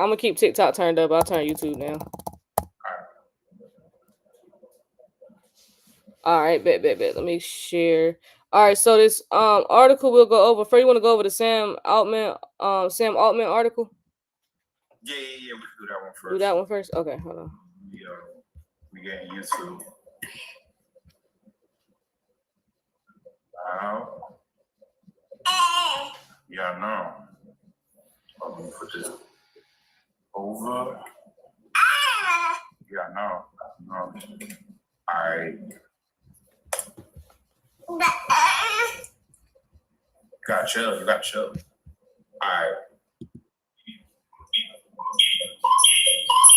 gonna keep TikTok turned up. I'll turn YouTube now. All right, bet. Let me share. All right, so this article we'll go over. First, you want to go over the Sam Altman article? Yeah. We can do that one first. Do that one first. Okay, hold on. We getting YouTube. Yeah, I know. I'm gonna put this over. Yeah, I know. All right. You gotta chill. All right.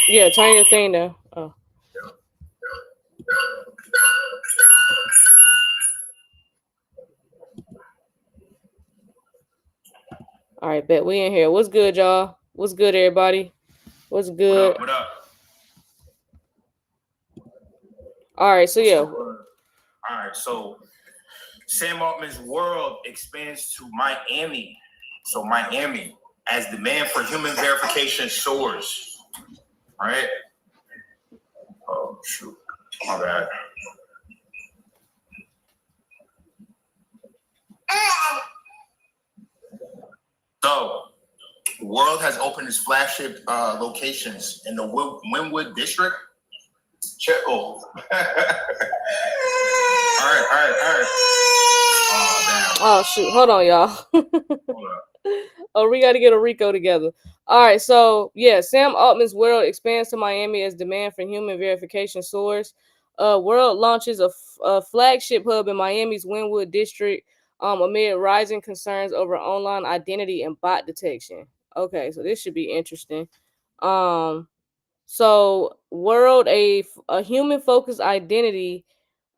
Yeah, turn your thing down. Oh. All right, bet we in here. What's good, y'all? What's good, everybody? What's good? What up? All right, so yeah. All right, so Sam Altman's world expands to Miami. So Miami, as demand for human verification soars. All right. Oh shoot, my bad. So, the world has opened its flagship locations in the Wynwood district. Chill. All right. Oh shoot, hold on, y'all. Oh, we got to get a Rico together. All right, so yeah, Sam Altman's world expands to Miami as demand for human verification soars. World launches a flagship hub in Miami's Wynwood district amid rising concerns over online identity and bot detection. Okay, so this should be interesting. So World, a human focused identity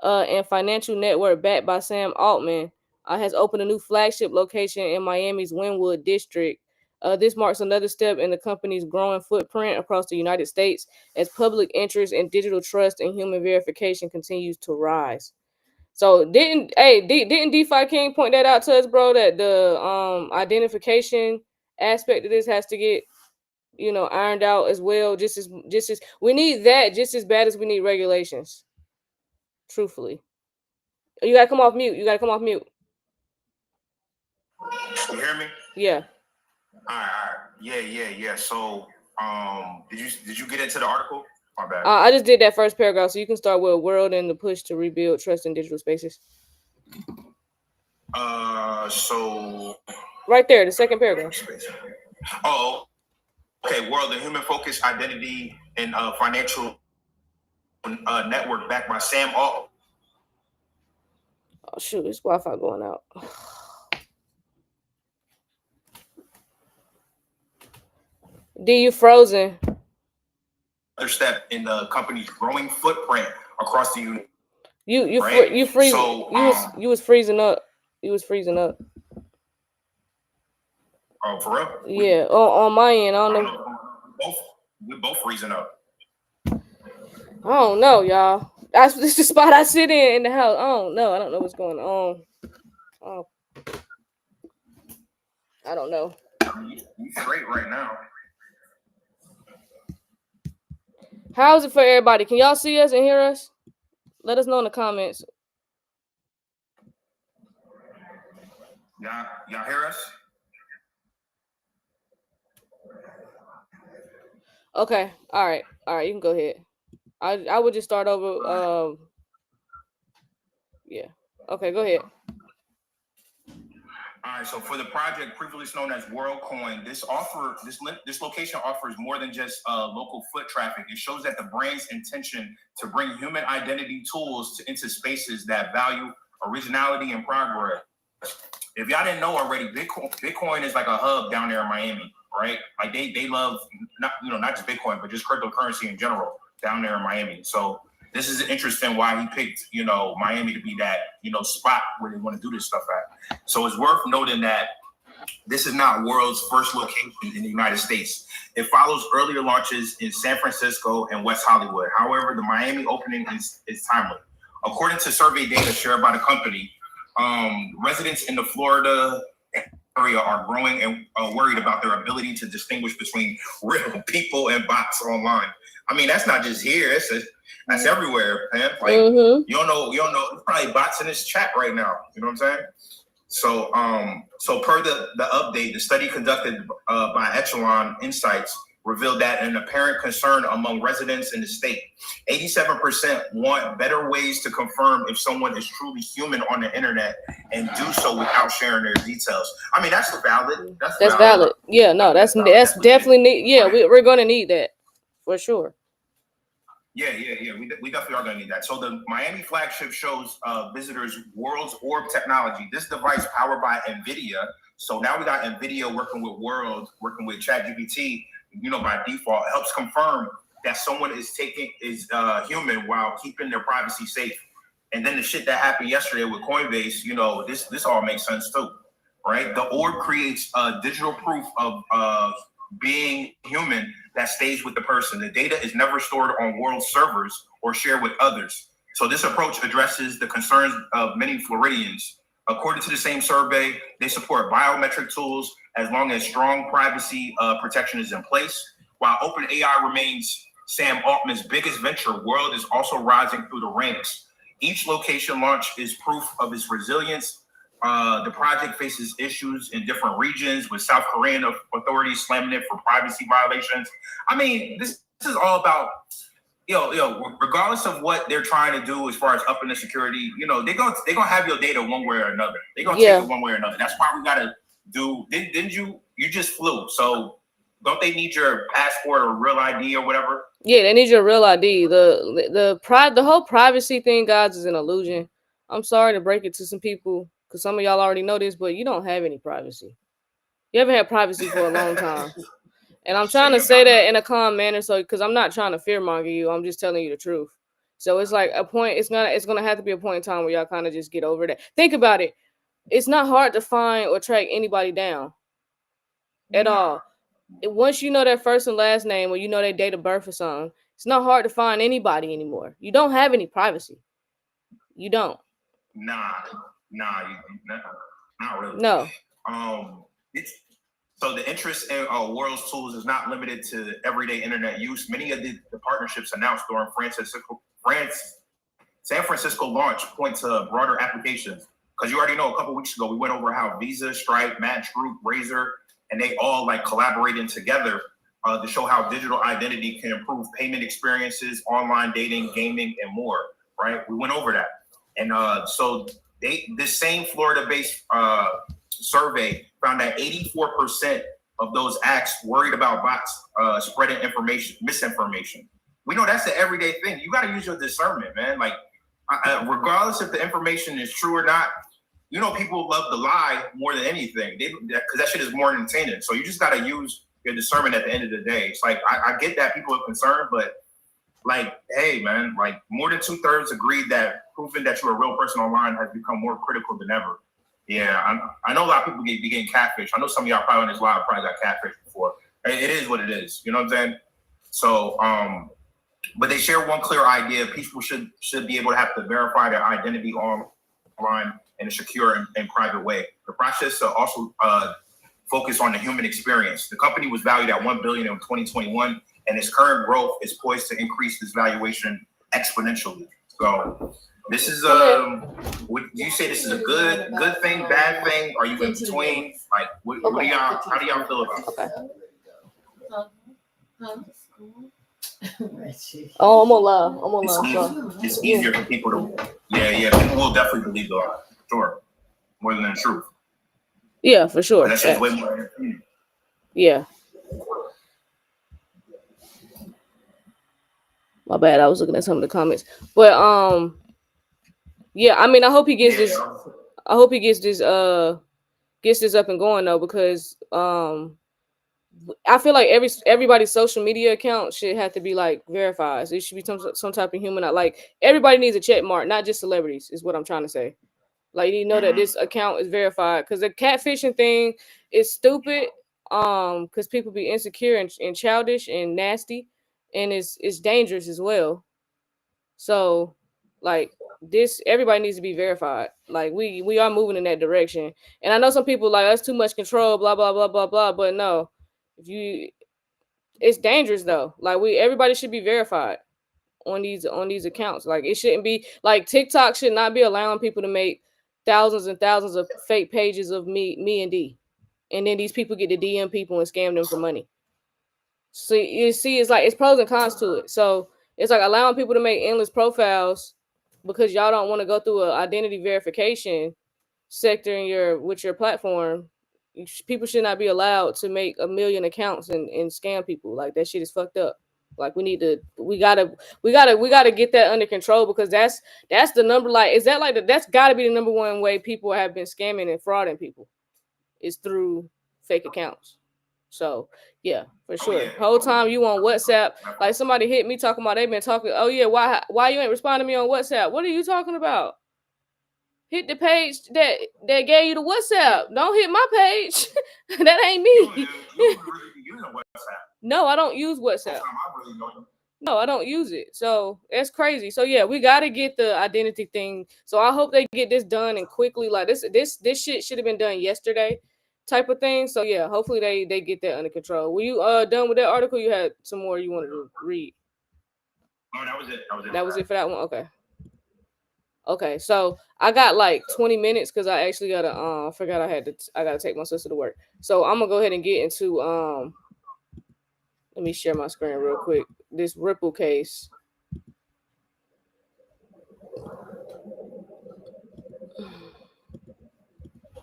and financial network backed by Sam Altman, has opened a new flagship location in Miami's Wynwood district. This marks another step in the company's growing footprint across the United States as public interest in digital trust and human verification continues to rise. So didn't DeFi King point that out to us, bro? That the identification aspect of this has to get ironed out as well. Just as we need that just as bad as we need regulations. Truthfully, you gotta come off mute. You hear me? Yeah. All right. Yeah. So, did you get into the article? My bad. I just did that first paragraph, so you can start with world and the push to rebuild trust in digital spaces. So right there, the second paragraph. Oh, okay. World, the human focused identity and financial network backed by Sam Altman. Oh shoot, it's Wi-Fi going out. D, you frozen. Another step in the company's growing footprint across the union. You freezing. So, you was freezing up. Oh, for real? Yeah. On my end, I don't know. We're both freezing up. I don't know, y'all. This is the spot I sit in the house. I don't know what's going on. Oh, I don't know. You straight right now. How's it for everybody? Can y'all see us and hear us? Let us know in the comments. Y'all hear us? Okay. All right. You can go ahead. I would just start over. Yeah. Okay, go ahead. All right, so for the project previously known as WorldCoin, this location offers more than just local foot traffic. It shows that the brand's intention to bring human identity tools into spaces that value originality and progress. If y'all didn't know already, Bitcoin is like a hub down there in Miami, right? Like they love not just Bitcoin, but just cryptocurrency in general down there in Miami. So this is interesting why he picked, Miami to be that, spot where they want to do this stuff at. So it's worth noting that this is not World's first location in the United States. It follows earlier launches in San Francisco and West Hollywood. However, the Miami opening is timely. According to survey data shared by the company, residents in the Florida area are growing and worried about their ability to distinguish between real people and bots online. I mean, that's not just here; that's everywhere, man. Like you don't know, there's probably bots in this chat right now. You know what I'm saying? So, so per the update, the study conducted by Echelon Insights revealed that an apparent concern among residents in the state, 87% want better ways to confirm if someone is truly human on the internet and do so without sharing their details. I mean, that's valid. That's valid. Yeah, no, that's definitely need. Yeah, we're going to need that for sure. Yeah. We definitely are going to need that. So the Miami flagship shows visitors World's Orb technology. This device powered by NVIDIA. So now we got NVIDIA working with World, working with ChatGPT, by default, helps confirm that someone is human while keeping their privacy safe. And then the shit that happened yesterday with Coinbase, this all makes sense too, right? The orb creates digital proof of being human that stays with the person. The data is never stored on world servers or shared with others. So this approach addresses the concerns of many Floridians. According to the same survey, they support biometric tools as long as strong privacy protection is in place. While OpenAI remains Sam Altman's biggest venture, World is also rising through the ranks. Each location launch is proof of its resilience. The project faces issues in different regions, with South Korean authorities slamming it for privacy violations. I mean, this is all about, regardless of what they're trying to do as far as upping the security, they're gonna have your data one way or another. They're gonna take it one way or another. That's why we gotta do. Didn't you just flew? So don't they need your passport or real ID or whatever? Yeah, they need your real ID. The whole privacy thing, guys, is an illusion. I'm sorry to break it to some people, because some of y'all already know this, but you don't have any privacy. You haven't had privacy for a long time. And I'm trying to say that in a calm manner, so because I'm not trying to fearmonger you, I'm just telling you the truth. So it's like a point. It's gonna have to be a point in time where y'all kind of just get over that. Think about it. It's not hard to find or track anybody down at all. Once you know their first and last name, or you know their date of birth or something, it's not hard to find anybody anymore. You don't have any privacy. You don't. Not really. No. So the interest in World's tools is not limited to everyday internet use. Many of the partnerships announced during San Francisco launch point to broader applications. Because you already know, a couple weeks ago, we went over how Visa, Stripe, Match Group, Razor, and they all collaborating together to show how digital identity can improve payment experiences, online dating, gaming, and more, right? We went over that. And so this same Florida-based survey found that 84% of those asked worried about bots spreading misinformation. We know that's the everyday thing. You got to use your discernment, man. Regardless if the information is true or not, people love to lie more than anything, because that shit is more entertaining. So you just got to use your discernment at the end of the day. It's I get that people are concerned, but hey, man, more than 2/3 agreed that proving that you're a real person online has become more critical than ever. Yeah, I know a lot of people be getting catfish. I know some of y'all probably on this live probably got catfish before. It is what it is. You know what I'm saying? So, but they share one clear idea: people should be able to have to verify their identity online in a secure and private way. The process also focus on the human experience. The company was valued at $1 billion in 2021, and its current growth is poised to increase this valuation exponentially. So this is would you say this is a good thing, bad thing? Are you in between? What do y'all? How do y'all feel about it? Oh, I'm on love. It's easier for people to. Yeah. People will definitely believe the lie. Sure, more than the truth. Yeah, for sure. That's just way more. Yeah. My bad. I was looking at some of the comments, but yeah. I mean, I hope he gets this. I hope he gets this up and going though, because I feel like everybody's social media account should have to be verified. So it should be some type of human. Everybody needs a check mark, not just celebrities. Is what I'm trying to say. You know that this account is verified, because the catfishing thing is stupid. Because people be insecure and childish and nasty, and it's dangerous as well. So, this everybody needs to be verified. Like we are moving in that direction. And I know some people like that's too much control, blah blah blah blah blah. But no, if you, it's dangerous though. Like everybody should be verified on these accounts. Like it shouldn't be like TikTok should not be allowing people to make thousands and thousands of fake pages of me and D, and then these people get to DM people and scam them for money. So you see, it's like it's pros and cons to it. So it's like allowing people to make endless profiles because y'all don't want to go through an identity verification sector in your platform. People should not be allowed to make a million accounts and scam people. Like that shit is fucked up. Like we gotta get that under control because that's the number. Like is that like that's gotta be the number one way people have been scamming and frauding people is through fake accounts. So yeah, for sure. Yeah. Whole time you on WhatsApp, like somebody hit me talking about they been talking. Oh yeah, why you ain't responding to me on WhatsApp? What are you talking about? Hit the page that gave you the WhatsApp. Don't hit my page. That ain't me. You really using WhatsApp? No, I don't use WhatsApp. No, I don't use it. So that's crazy. So yeah, we gotta get the identity thing. So I hope they get this done and quickly. Like this shit should have been done yesterday, type of thing. So yeah, hopefully they get that under control. Were you done with that article? You had some more you wanted to read? No, that was it. That was it for that one. Okay, so I got like 20 minutes because I actually gotta forgot I gotta take my sister to work. So I'm gonna go ahead and get into let me share my screen real quick. This Ripple case.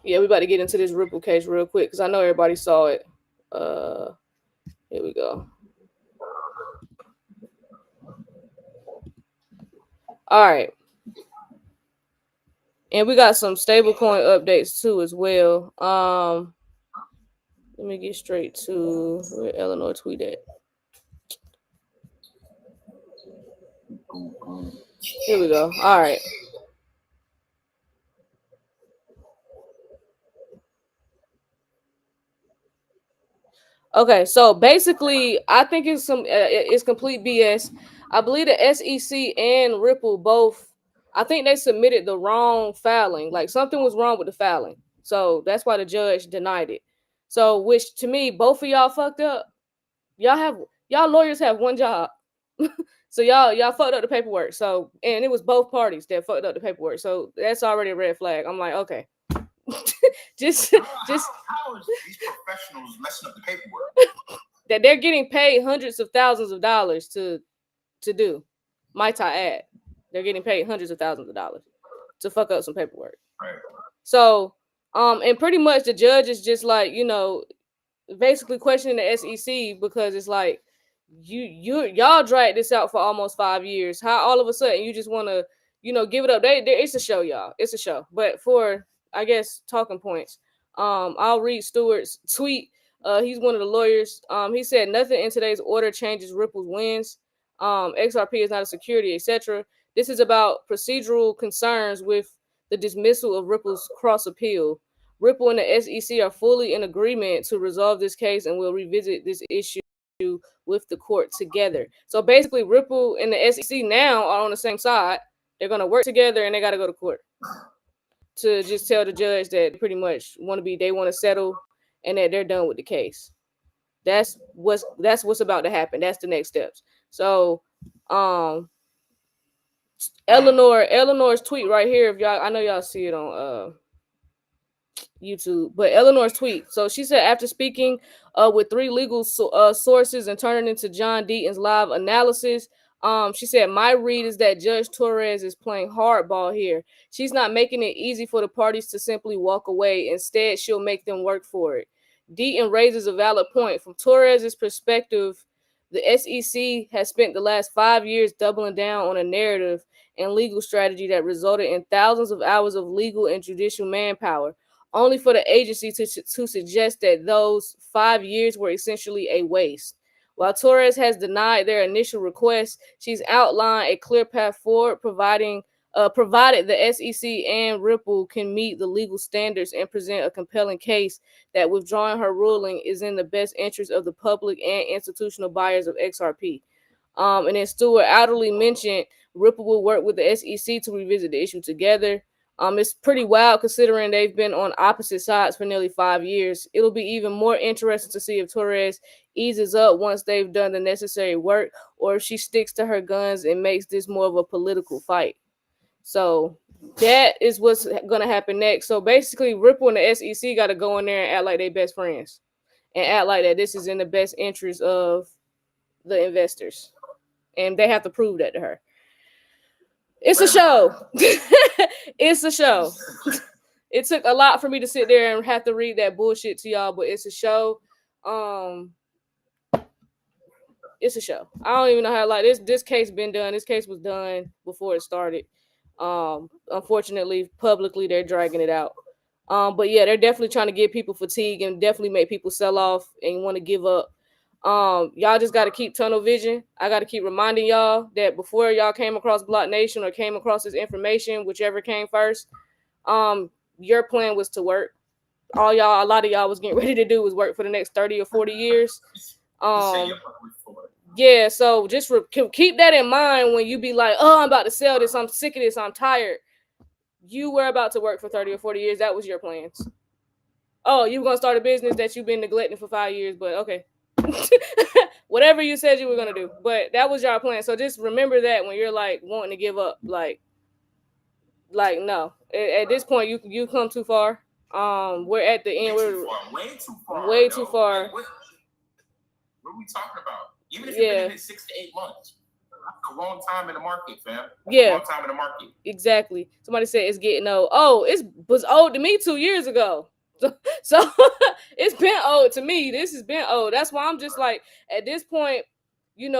Yeah, we about to get into this Ripple case real quick because I know everybody saw it. Here we go. All right. And we got some stablecoin updates too as well. Let me get straight to where Eleanor tweeted. Here we go. All right. Okay, so basically, I think it's complete BS. I believe the SEC and Ripple both. I think they submitted the wrong filing. Like something was wrong with the filing, so that's why the judge denied it. So, which to me, both of y'all fucked up. Y'all lawyers have one job. So y'all fucked up the paperwork. So and it was both parties that fucked up the paperwork. So that's already a red flag. I'm like, okay. just how is these professionals messing up the paperwork that they're getting paid hundreds of thousands of dollars to do. Might I add, they're getting paid hundreds of thousands of dollars to fuck up some paperwork. Right. So and pretty much the judge is just like, basically questioning the SEC because it's like y'all dragged this out for almost 5 years. How all of a sudden you just want to give it up? It's a show, y'all. It's a show. But for I guess talking points, I'll read Stewart's tweet. He's one of the lawyers. He said nothing in today's order changes Ripple's wins. XRP is not a security, etc. This is about procedural concerns with the dismissal of Ripple's cross appeal. Ripple and the SEC are fully in agreement to resolve this case and will revisit this issue with the court together. So basically, Ripple and the SEC now are on the same side. They're going to work together and they got to go to court to just tell the judge that pretty much they want to settle and that they're done with the case. That's what's about to happen. That's the next steps. So, Eleanor's tweet right here. If y'all, I know y'all see it on YouTube, but Eleanor's tweet. So she said after speaking with 3 legal sources and turning into John Deaton's live analysis, she said my read is that Judge Torres is playing hardball here. She's not making it easy for the parties to simply walk away. Instead, she'll make them work for it. Deaton raises a valid point. From Torres's perspective, the SEC has spent the last 5 years doubling down on a narrative and legal strategy that resulted in thousands of hours of legal and judicial manpower, only for the agency to suggest that those 5 years were essentially a waste. While Torres has denied their initial request, she's outlined a clear path forward, provided the SEC and Ripple can meet the legal standards and present a compelling case that withdrawing her ruling is in the best interest of the public and institutional buyers of XRP. And then Stewart outrightly mentioned Ripple will work with the SEC to revisit the issue together. It's pretty wild considering they've been on opposite sides for nearly 5 years. It'll be even more interesting to see if Torres eases up once they've done the necessary work, or if she sticks to her guns and makes this more of a political fight. So that is what's gonna happen next. So basically, Ripple and the SEC got to go in there and act like they best friends, and act like that this is in the best interest of the investors, and they have to prove that to her. It's a show. It's a show. It took a lot for me to sit there and have to read that bullshit to y'all, but it's a show. Um, it's a show. I don't even know how, like, this case been done. This case was done before it started. Unfortunately, publicly they're dragging it out. But yeah, they're definitely trying to give people fatigue and definitely make people sell off and want to give up. Y'all just got to keep tunnel vision. I got to keep reminding y'all that before y'all came across Block Nation or came across this information, whichever came first, your plan was to work. A lot of y'all was getting ready to do was work for the next 30 or 40 years. Yeah, so just keep that in mind when you be like, oh, I'm about to sell this, I'm sick of this, I'm tired. You were about to work for 30 or 40 years. That was your plans. Oh, you were going to start a business that you've been neglecting for 5 years, but okay. Whatever you said you were going to do. But that was your plan. So just remember that when you're like wanting to give up. Like no. At this point, you come too far. We're at the end. We're way too far. Way too far. What are we talking about? Even if you've been in it 6 to 8 months. A long time in the market, fam. Yeah. A long time in the market. Exactly. Somebody said it's getting old. Oh, it was old to me 2 years ago. So it's been old to me. This has been old. That's why I'm just like, at this point,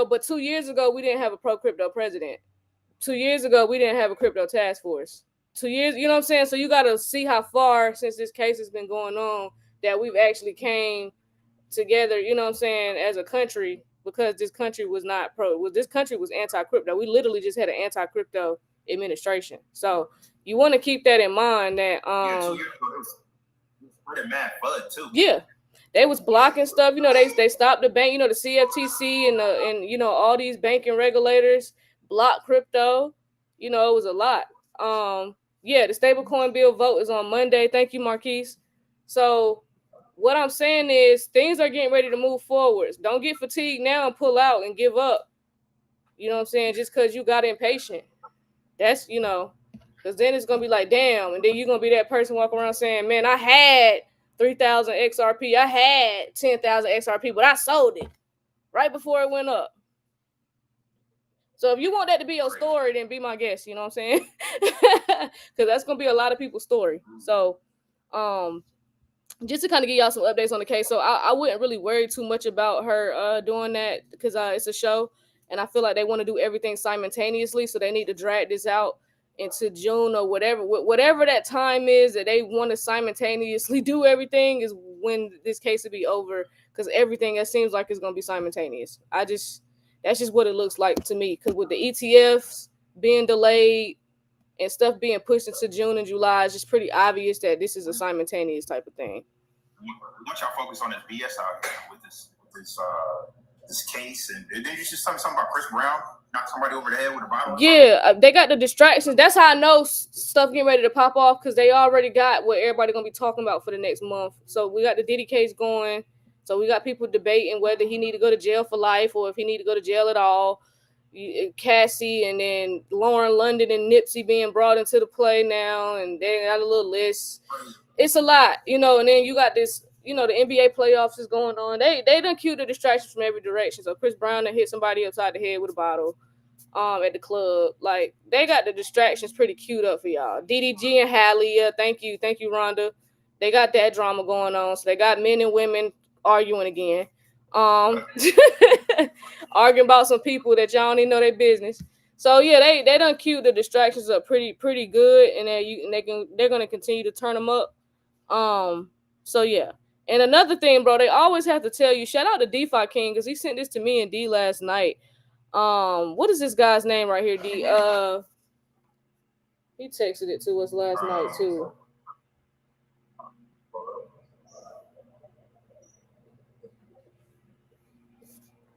but 2 years ago, we didn't have a pro-crypto president. 2 years ago, we didn't have a crypto task force. 2 years, you know what I'm saying? So you got to see how far since this case has been going on that we've actually came together, you know what I'm saying, as a country, because this country was not this country was anti-crypto. We literally just had an anti-crypto administration. So you want to keep that in mind that 2 years ago, it was mad fun too. Yeah. They was blocking stuff, they stopped the bank, the CFTC and all these banking regulators block crypto. It was a lot. Yeah, the stablecoin bill vote is on Monday. Thank you, Marquise. So what I'm saying is things are getting ready to move forwards. Don't get fatigued now and pull out and give up. You know what I'm saying? Just because you got impatient. That's, because then it's going to be like, damn. And then you're going to be that person walking around saying, man, I had 3,000 XRP. I had 10,000 XRP, but I sold it right before it went up. So if you want that to be your story, then be my guest. You know what I'm saying? Because that's going to be a lot of people's story. So, just to kind of give y'all some updates on the case. So I wouldn't really worry too much about her doing that because it's a show. And I feel like they want to do everything simultaneously. So they need to drag this out into June or whatever that time is that they want to simultaneously do everything is when this case will be over. Because everything, it seems like it's going to be simultaneous. That's just what it looks like to me. Because with the ETFs being delayed and stuff being pushed into June and July, it's just pretty obvious that this is a simultaneous type of thing. What y'all focus on is BS out there with this case, and then you just something about Chris Brown knock somebody over the head with a bottle. Yeah, they got the distractions. That's how I know stuff getting ready to pop off because they already got what everybody gonna be talking about for the next month. So we got the Diddy case going. So we got people debating whether he need to go to jail for life or if he need to go to jail at all. Cassie and then Lauren London and Nipsey being brought into the play now, and they got a little list. It's a lot, and then you got this, the NBA playoffs is going on. They done cue the distractions from every direction. So Chris Brown done hit somebody upside the head with a bottle at the club. Like, they got the distractions pretty queued up for y'all. DDG and Halle, thank you, Rhonda. They got that drama going on. So they got men and women arguing again. Arguing about some people that y'all don't even know their business. So yeah, they done queued the distractions up pretty good, and they're gonna continue to turn them up. So yeah. And another thing, bro, they always have to tell you, shout out to DeFi King, because he sent this to me and D last night. What is this guy's name right here, D? He texted it to us last night too.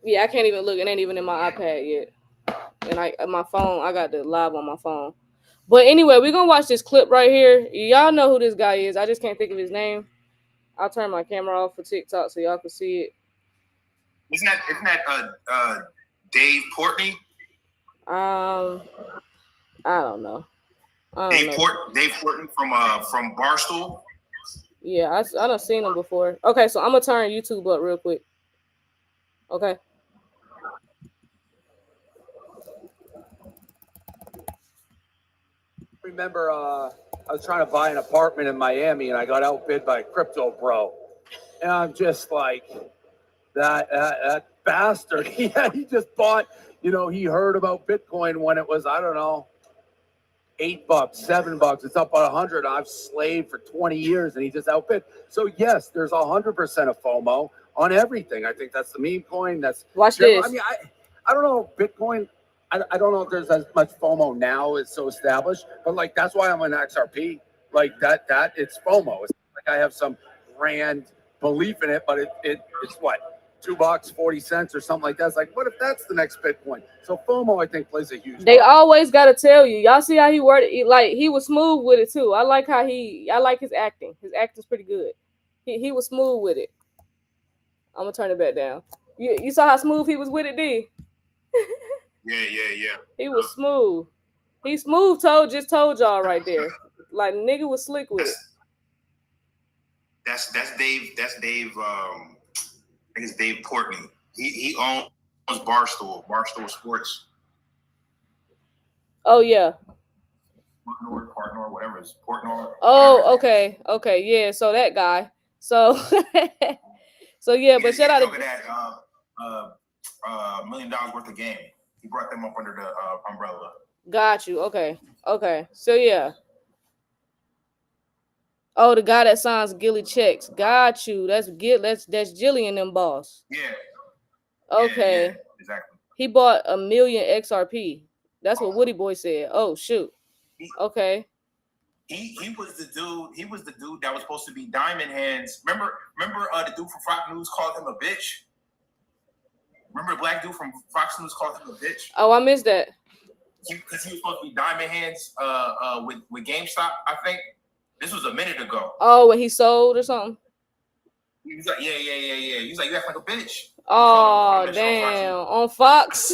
Yeah, I can't even look. It ain't even in my iPad yet. and I got the live on my phone. But anyway, we're gonna watch this clip right here. Y'all know who this guy is. I just can't think of his name. I'll turn my camera off for TikTok so y'all can see it. Isn't that Dave Portnoy? I don't know. Dave Portnoy from Barstool. Yeah, I done seen him before. Okay, so I'm gonna turn YouTube up real quick. Okay. Remember, I was trying to buy an apartment in Miami, and I got outbid by Crypto Bro, and I'm just like, that bastard. He just bought. You know, he heard about Bitcoin when it was, I don't know, $8, $7. It's up by 100. I've slaved for 20 years, and he just outbid. So yes, there's 100% of FOMO on everything. I think that's the meme coin. That's watch this. I mean, I don't know Bitcoin. I don't know if there's as much FOMO now. It's so established, but like that's why I'm an XRP. Like that it's FOMO. It's like I have some grand belief in it, but it's what, $2, 40 cents or something like that. It's like, what if that's the next Bitcoin? So FOMO, I think, plays a huge. They always gotta tell you. Y'all see how he worded it? Like he was smooth with it too. I like his acting. His acting's pretty good. He was smooth with it. I'm gonna turn it back down. You saw how smooth he was with it, D? Yeah. He was smooth. He smooth just told y'all right there. Like nigga was slick with it. That's Dave. I think it's Dave Portnoy. He owns Barstool Sports. Oh yeah. Portnoy, whatever it's Portnoy. Oh, okay, yeah. So that guy. So, so yeah. But shout out to that $1 million worth of game. He brought them up under the umbrella. Got you. Okay. So yeah. Oh, the guy that signs Gilly checks. Got you. That's Jilly and them boss. Yeah. Okay. Yeah, exactly. He bought 1 million XRP. That's what Woody Boy said. Oh shoot. Okay. He was the dude. He was the dude that was supposed to be Diamond Hands. Remember the dude from Fox News called him a bitch. Remember the black dude from Fox News called him a bitch. Oh, I missed that. Because he was supposed to be Diamond Hands with GameStop, I think. This was a minute ago. Oh, when he sold or something? He was like, yeah. He was like, you act like a bitch. Oh, damn. On Fox?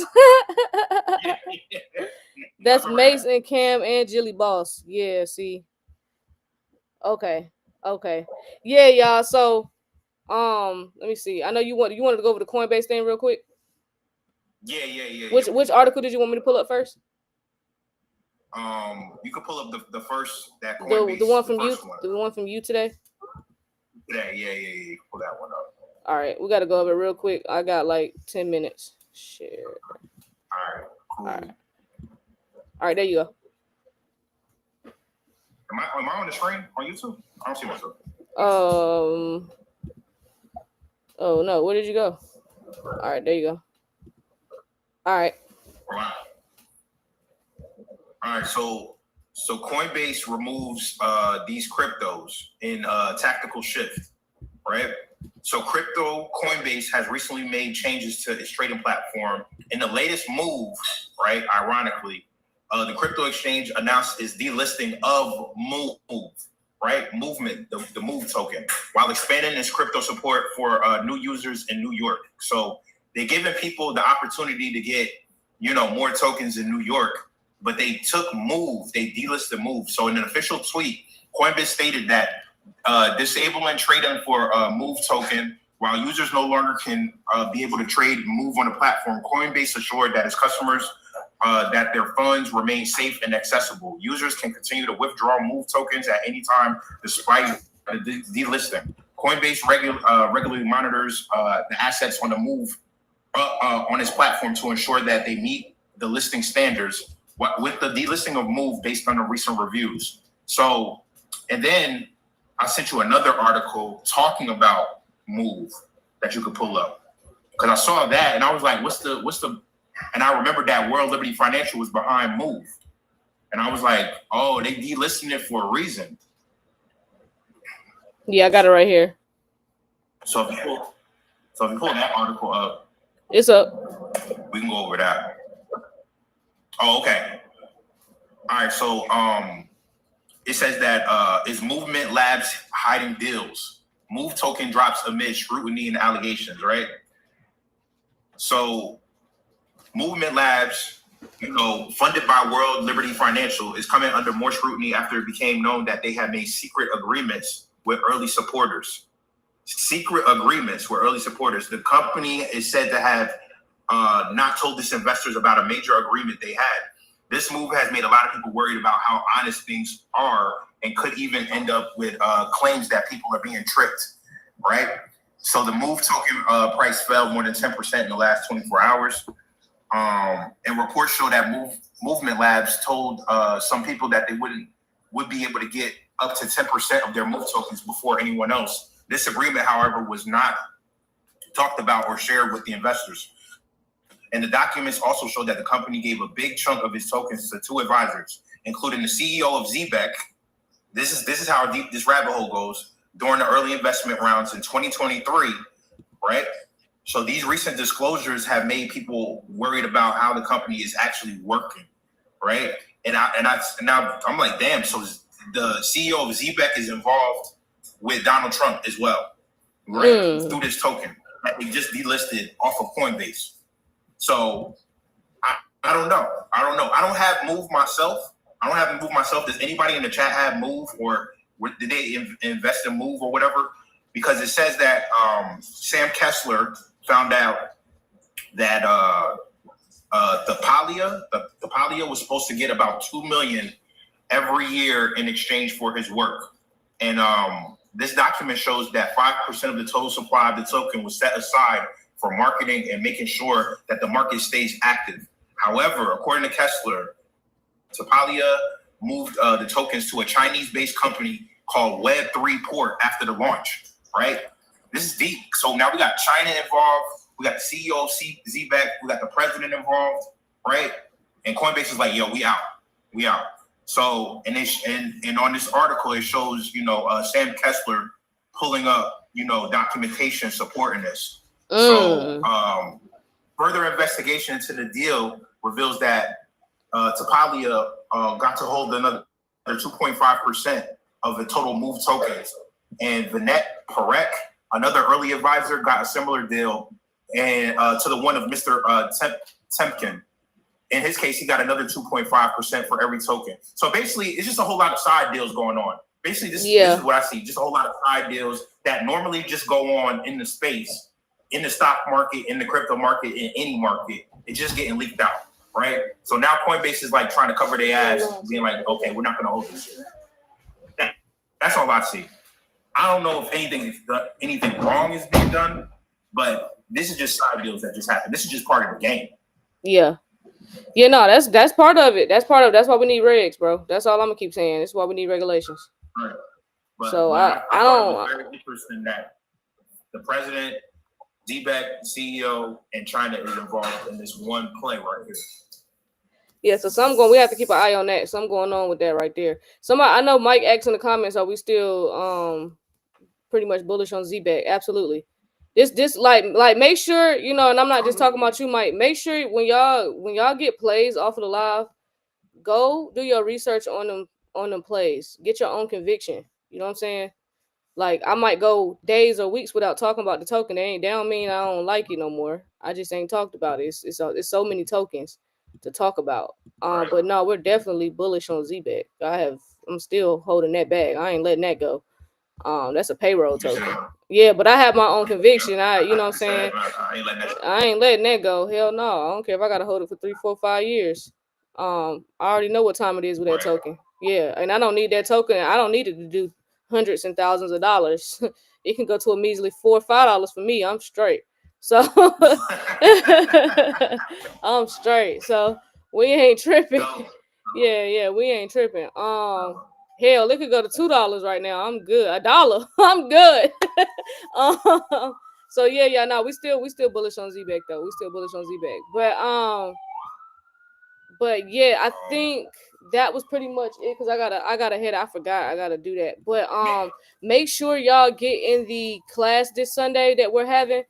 That's Mace and Cam and Jilly Boss. Yeah, see. Okay. Yeah, y'all. So, let me see. I know you wanted to go over the Coinbase thing real quick. Yeah. Which article did you want me to pull up first? You could pull up the first that Coinbase. The one from you. The one from you today. Yeah. You can pull that one up. All right, we got to go over it real quick. I got like 10 minutes. Share. All right. Cool. All right, there you go. Am I on the screen on YouTube? I don't see myself. Oh no, where did you go? All right, there you go. All right. Wow. All right, so Coinbase removes these cryptos in tactical shift, right? So Coinbase has recently made changes to its trading platform. In the latest move, right, ironically, the crypto exchange announced its delisting of Move, right? Movement, the Move token, while expanding its crypto support for new users in New York. So they're giving people the opportunity to get, more tokens in New York, but they took Move, they delisted Move. So in an official tweet, Coinbase stated that disabling trading for Move token, while users no longer can be able to trade Move on the platform, Coinbase assured that its customers that their funds remain safe and accessible. Users can continue to withdraw Move tokens at any time despite the delisting. Coinbase regularly monitors the assets on the Move on its platform to ensure that they meet the listing standards with the delisting of Move based on the recent reviews. So, and then I sent you another article talking about Move that you could pull up, because I saw that and I was like, what's the and I remembered that World Liberty Financial was behind Move, and I was like, oh, they delisting it for a reason. Yeah, I got it right here. So if you pull that article up, it's up. We can go over that. Oh, okay. All right. So it says that is Movement Labs hiding deals? Move token drops amid scrutiny and allegations, right? So Movement Labs, funded by World Liberty Financial, is coming under more scrutiny after it became known that they had made secret agreements with early supporters. Secret agreements with early supporters. The company is said to have not told its investors about a major agreement they had. This move has made a lot of people worried about how honest things are and could even end up with claims that people are being tricked, right? So the Move token price fell more than 10% in the last 24 hours. And reports show that Movement Labs told some people that they would be able to get up to 10% of their Move tokens before anyone else. This agreement, however, was not talked about or shared with the investors. And the documents also show that the company gave a big chunk of its tokens to two advisors, including the CEO of ZBEC. This is how deep this rabbit hole goes during the early investment rounds in 2023, right? So these recent disclosures have made people worried about how the company is actually working, right? And now I'm like, damn. So the CEO of ZBEC is involved with Donald Trump as well, right? Through this token that they just delisted off of Coinbase. So I don't know. I don't have Move myself. Does anybody in the chat have Move, or did they invest in Move or whatever? Because it says that Sam Kessler found out that the Palia was supposed to get about $2 million every year in exchange for his work. And this document shows that 5% of the total supply of the token was set aside for marketing and making sure that the market stays active. However, according to Kessler, Tapalia moved the tokens to a Chinese-based company called Web3 Port after the launch, right? This is deep. So now we got China involved. We got the CEO of ZBEC. We got the president involved, right? And Coinbase is like, yo, we out. So, and on this article, it shows, Sam Kessler pulling up, documentation supporting this. So, further investigation into the deal reveals that Tapalia got to hold another 2.5% of the total Move tokens. And Vinet Parek, another early advisor, got a similar deal and to the one of Mr. Temkin. In his case, he got another 2.5% for every token. So basically, it's just a whole lot of side deals going on. Basically, this is what I see. Just a whole lot of side deals that normally just go on in the space, in the stock market, in the crypto market, in any market. It's just getting leaked out, right? So now Coinbase is like trying to cover their ass, being like, okay, we're not going to hold this shit. That's all I see. I don't know if anything wrong is being done, but this is just side deals that just happen. This is just part of the game. Yeah. Yeah, no, that's part of it. That's why we need regs, bro. That's all I'm gonna keep saying. That's why we need regulations. Right. But, so I thought it was very interesting that the president, ZBEC, CEO, and China is involved in this one play right here. Yeah, so we have to keep an eye on that. Something going on with that right there. I know Mike asked in the comments, are we still pretty much bullish on ZBEC? Absolutely. This like make sure, and I'm not just talking about you, Mike. Make sure when y'all get plays off of the live, go do your research on them plays. Get your own conviction. You know what I'm saying? Like I might go days or weeks without talking about the token. They don't mean I don't like it no more. I just ain't talked about it. It's so many tokens to talk about. But no, we're definitely bullish on ZBEC. I'm still holding that bag. I ain't letting that go. That's a payroll token. Yeah, but I have my own conviction. You know what I'm saying? I ain't letting that go. Hell no. I don't care if I gotta hold it for 3, 4, 5 years. I already know what time it is with that token. Yeah, and I don't need that token. I don't need it to do hundreds and thousands of dollars. It can go to a measly $4 or $5 for me. I'm straight. So I'm straight. So we ain't tripping. Yeah, we ain't tripping. Hell, it could go to $2 right now. I'm good. $1. I'm good. So yeah, no, we still bullish on ZBEC though. We still bullish on ZBEC. But yeah, I think that was pretty much it because I gotta head. I forgot I gotta do that. But make sure y'all get in the class this Sunday that we're having.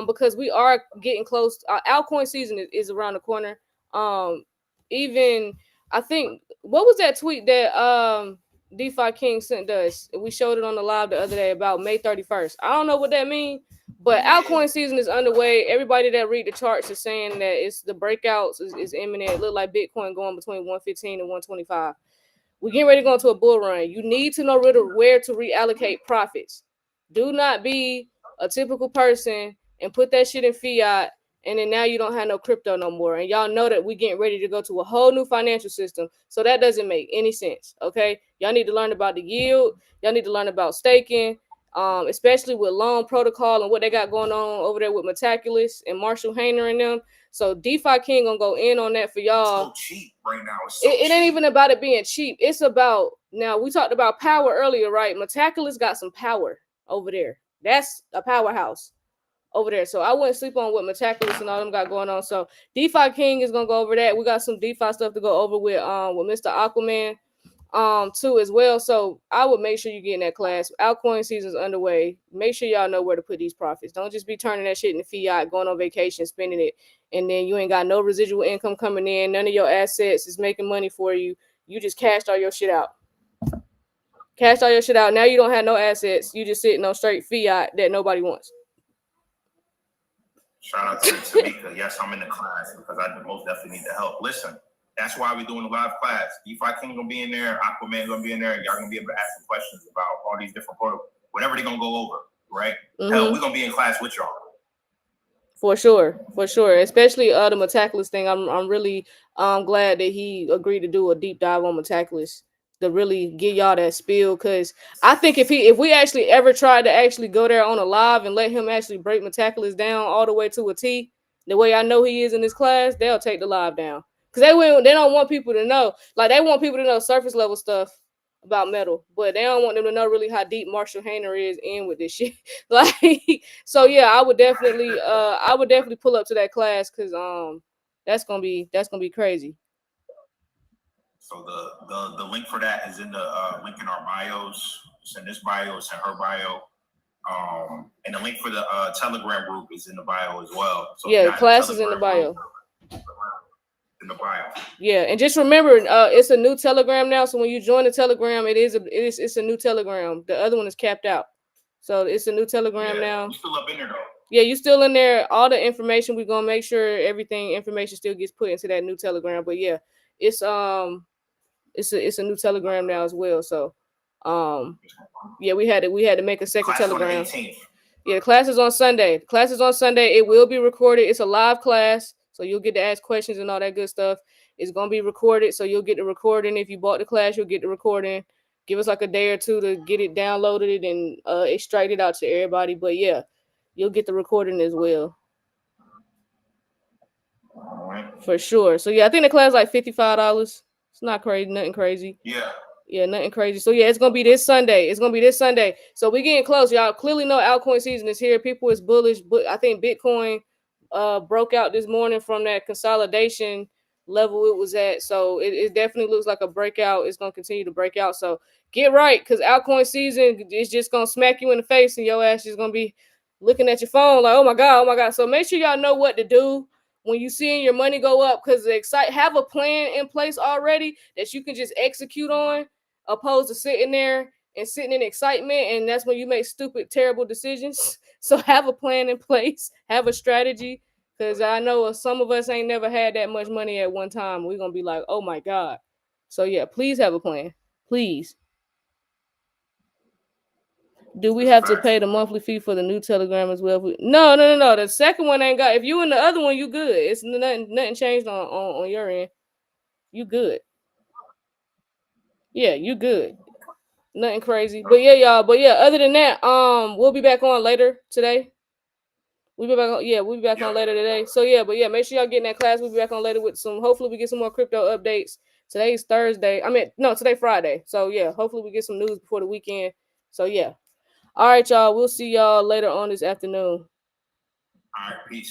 Because we are getting close. Altcoin season is around the corner. even I think what was that tweet that DeFi King sent us? We showed it on the live the other day about May 31st. I don't know what that means, but altcoin season is underway. Everybody that read the charts is saying that it's the breakouts is imminent. It looked like Bitcoin going between 115 and 125. We're getting ready to go into a bull run. You need to know where to reallocate profits. Do not be a typical person and put that shit in fiat, and then now you don't have no crypto no more. And y'all know that we getting ready to go to a whole new financial system. So that doesn't make any sense. Okay. Y'all need to learn about the yield. Y'all need to learn about staking. Especially with loan protocol and what they got going on over there with Metaculus and Marshall Hayner and them. So DeFi King gonna go in on that for y'all. It's so cheap right now. It ain't even about it being cheap. It's about, now we talked about power earlier, right? Metaculus got some power over there. That's a powerhouse over there. So I wouldn't sleep on what Metaculus and all them got going on. So DeFi King is gonna go over that. We got some DeFi stuff to go over with Mr. Aquaman too as well. So I would make sure you get in that class. Altcoin season's underway. Make sure y'all know where to put these profits. Don't just be turning that shit into fiat, going on vacation, spending it, and then you ain't got no residual income coming in. None of your assets is making money for you. You just cashed all your shit out. Cashed all your shit out. Now you don't have no assets. You just sitting on straight fiat that nobody wants. Shout out to Tamika. Yes, I'm in the class because I most definitely need the help. Listen, that's why we're doing a live class. DeFi King gonna be in there, Aquaman gonna be in there, and y'all gonna be able to ask some questions about all these different protocols, whatever they're gonna go over, right? Hell, we're gonna be in class with y'all. For sure. Especially the Metaculus thing. I'm really glad that he agreed to do a deep dive on Metaculus to really give y'all that spiel. Cause I think if we actually ever tried to actually go there on a live and let him actually break Metaculus down all the way to a T, the way I know he is in this class, they'll take the live down. Cause they don't want people to know. Like they want people to know surface level stuff about metal, but they don't want them to know really how deep Marshall Hayner is in with this shit. Like, so yeah, I would definitely pull up to that class because that's gonna be crazy. So the link for that is in the link in our bios. It's in this bio, it's in her bio. And the link for the Telegram group is in the bio as well. So yeah, class is in the bio. In the bio. Yeah, and just remember, it's a new Telegram now. So when you join the Telegram, it's a new Telegram. The other one is capped out, so it's a new Telegram now. You still up in there though? Yeah, you still in there. All the information, we're gonna make sure information still gets put into that new Telegram. But yeah, it's a new Telegram now as well. So yeah, we had to make a second class Telegram. On yeah, the class is on Sunday. It will be recorded. It's a live class. So you'll get to ask questions and all that good stuff. It's going to be recorded. So you'll get the recording. If you bought the class, you'll get the recording. Give us like a day or two to get it downloaded and extract it out to everybody. But yeah, you'll get the recording as well. For sure. So yeah, I think the class is like $55. It's not crazy. Nothing crazy. Yeah, nothing crazy. So yeah, it's gonna be this Sunday. So we getting close. Y'all clearly know altcoin season is here. People is bullish, but I think Bitcoin broke out this morning from that consolidation level it was at. So it definitely looks like a breakout. It's gonna continue to break out. So get right, because altcoin season is just gonna smack you in the face, and your ass is gonna be looking at your phone like, oh my god. So make sure y'all know what to do when you seeing your money go up, because have a plan in place already that you can just execute on, opposed to sitting there and sitting in excitement, and that's when you make stupid, terrible decisions. So have a plan in place, have a strategy, because I know some of us ain't never had that much money at one time. We're gonna be like, oh my god. So yeah, please have a plan. Please. Do we have to pay the monthly fee for the new Telegram as well? No. The second one ain't got. If you in the other one, you good. It's nothing changed on your end. You good. Yeah, you good. Nothing crazy. But yeah, y'all. But yeah, other than that, we'll be back on later today. We'll be back on later today. So yeah, but yeah, make sure y'all get in that class. We'll be back on later with some. Hopefully, we get some more crypto updates. Today's Thursday. Today Friday. So yeah, hopefully we get some news before the weekend. So yeah. All right, y'all. We'll see y'all later on this afternoon. All right, peace.